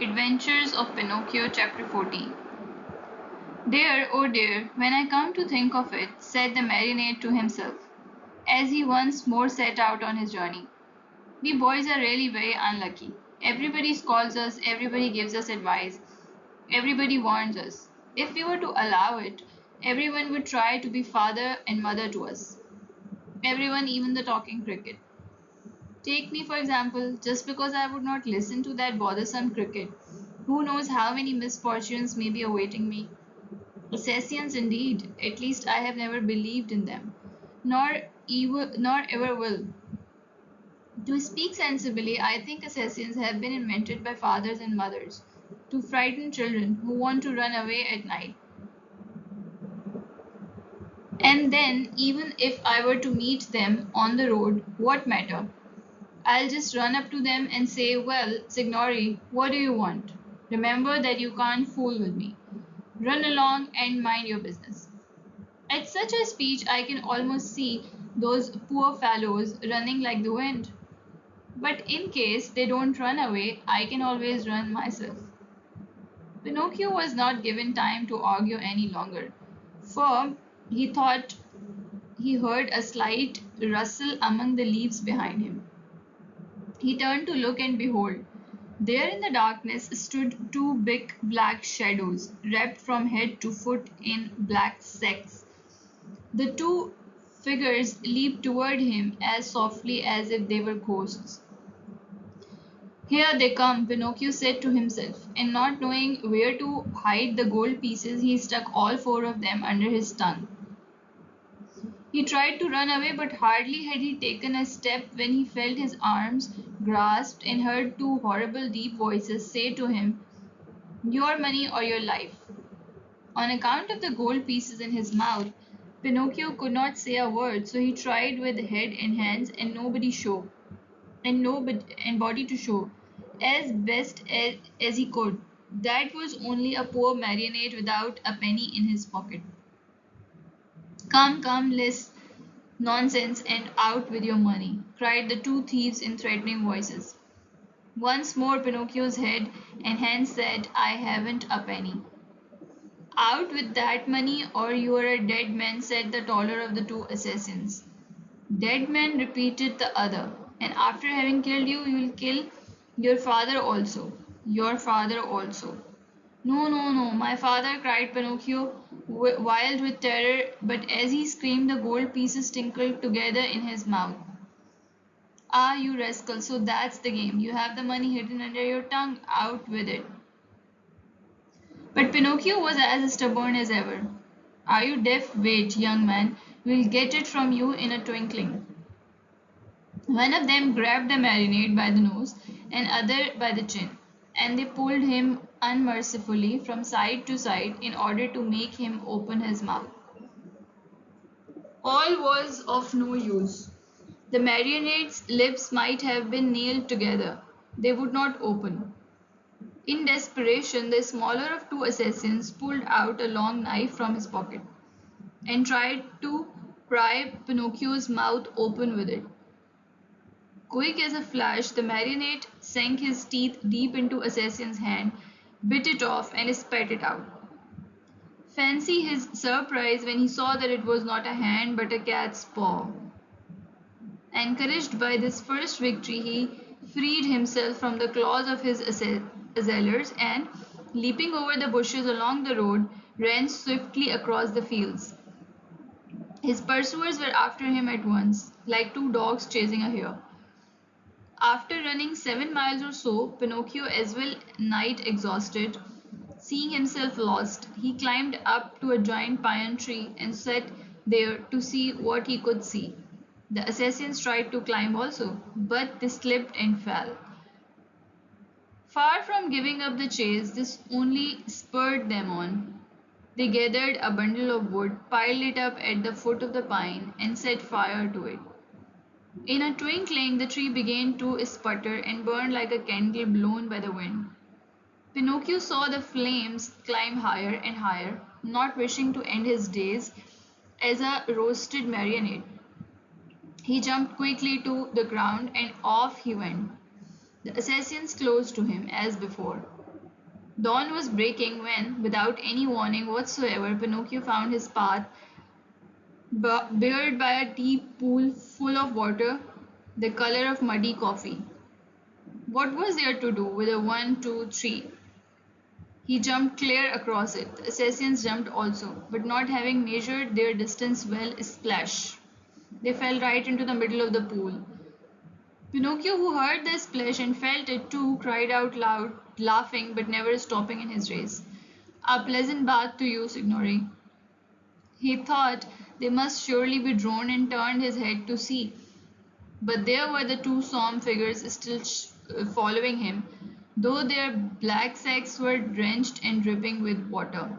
Adventures of Pinocchio Chapter 14. Dear, oh dear, when I come to think of it, said the marionette to himself, as he once more set out on his journey. We boys are really very unlucky. Everybody scolds us, everybody gives us advice, everybody warns us. If we were to allow it, everyone would try to be father and mother to us. Everyone, even the talking cricket. Take me, for example, just because I would not listen to that bothersome cricket. Who knows how many misfortunes may be awaiting me? Assassins indeed, at least I have never believed in them, nor ever will. To speak sensibly, I think assassins have been invented by fathers and mothers to frighten children who want to run away at night. And then, even if I were to meet them on the road, what matter? I'll just run up to them and say, well, Signori, what do you want? Remember that you can't fool with me. Run along and mind your business. At such a speech, I can almost see those poor fellows running like the wind. But in case they don't run away, I can always run myself. Pinocchio was not given time to argue any longer, for he thought he heard a slight rustle among the leaves behind him. He turned to look, and behold, there in the darkness stood two big black shadows, wrapped from head to foot in black sacks. The two figures leaped toward him as softly as if they were ghosts. Here they come, Pinocchio said to himself, and not knowing where to hide the gold pieces, he stuck all four of them under his tongue. He tried to run away, but hardly had he taken a step when he felt his arms grasped and heard two horrible deep voices say to him, your money or your life. On account of the gold pieces in his mouth, Pinocchio could not say a word, so he tried with head and hands and body to show, as best as he could, that was only a poor marionette without a penny in his pocket. Come, come, less nonsense and out with your money, cried the two thieves in threatening voices. Once more Pinocchio's head and hands said, I haven't a penny. Out with that money or you are a dead man, said the taller of the two assassins. Dead man, repeated the other, and after having killed you, you will kill your father also. Your father also. No, no, no, my father, cried Pinocchio, wild with terror, but as he screamed, the gold pieces tinkled together in his mouth. Ah, you rascal, so that's the game. You have the money hidden under your tongue. Out with it. But Pinocchio was as stubborn as ever. Are you deaf? Wait, young man. We'll get it from you in a twinkling. One of them grabbed the marionette by the nose and other by the chin, and they pulled him unmercifully from side to side in order to make him open his mouth. All was of no use. The marionette's lips might have been nailed together. They would not open. In desperation, the smaller of two assassins pulled out a long knife from his pocket and tried to pry Pinocchio's mouth open with it. Quick as a flash, the marionette sank his teeth deep into Assassin's hand, bit it off, and spat it out. Fancy his surprise when he saw that it was not a hand but a cat's paw. Encouraged by this first victory, he freed himself from the claws of his assailers and, leaping over the bushes along the road, ran swiftly across the fields. His pursuers were after him at once, like two dogs chasing a hare. After running 7 miles or so, Pinocchio, as well nigh exhausted, seeing himself lost, he climbed up to a giant pine tree and sat there to see what he could see. The assassins tried to climb also, but they slipped and fell. Far from giving up the chase, this only spurred them on. They gathered a bundle of wood, piled it up at the foot of the pine, and set fire to it. In a twinkling, the tree began to sputter and burn like a candle blown by the wind. Pinocchio saw the flames climb higher and higher, not wishing to end his days as a roasted marionette. He jumped quickly to the ground and off he went. The assassins close to him as before. Dawn was breaking when, without any warning whatsoever, Pinocchio found his path barred by a deep pool full of water, the color of muddy coffee. What was there to do with a 1, 2, 3? He jumped clear across it. The assassins jumped also, but not having measured their distance well, splash. They fell right into the middle of the pool. Pinocchio, who heard the splash and felt it too, cried out loud, laughing but never stopping in his race. A pleasant bath to you, Signore. He thought they must surely be drowned and turned his head to see. But there were the two solemn figures still following him, though their black sacks were drenched and dripping with water.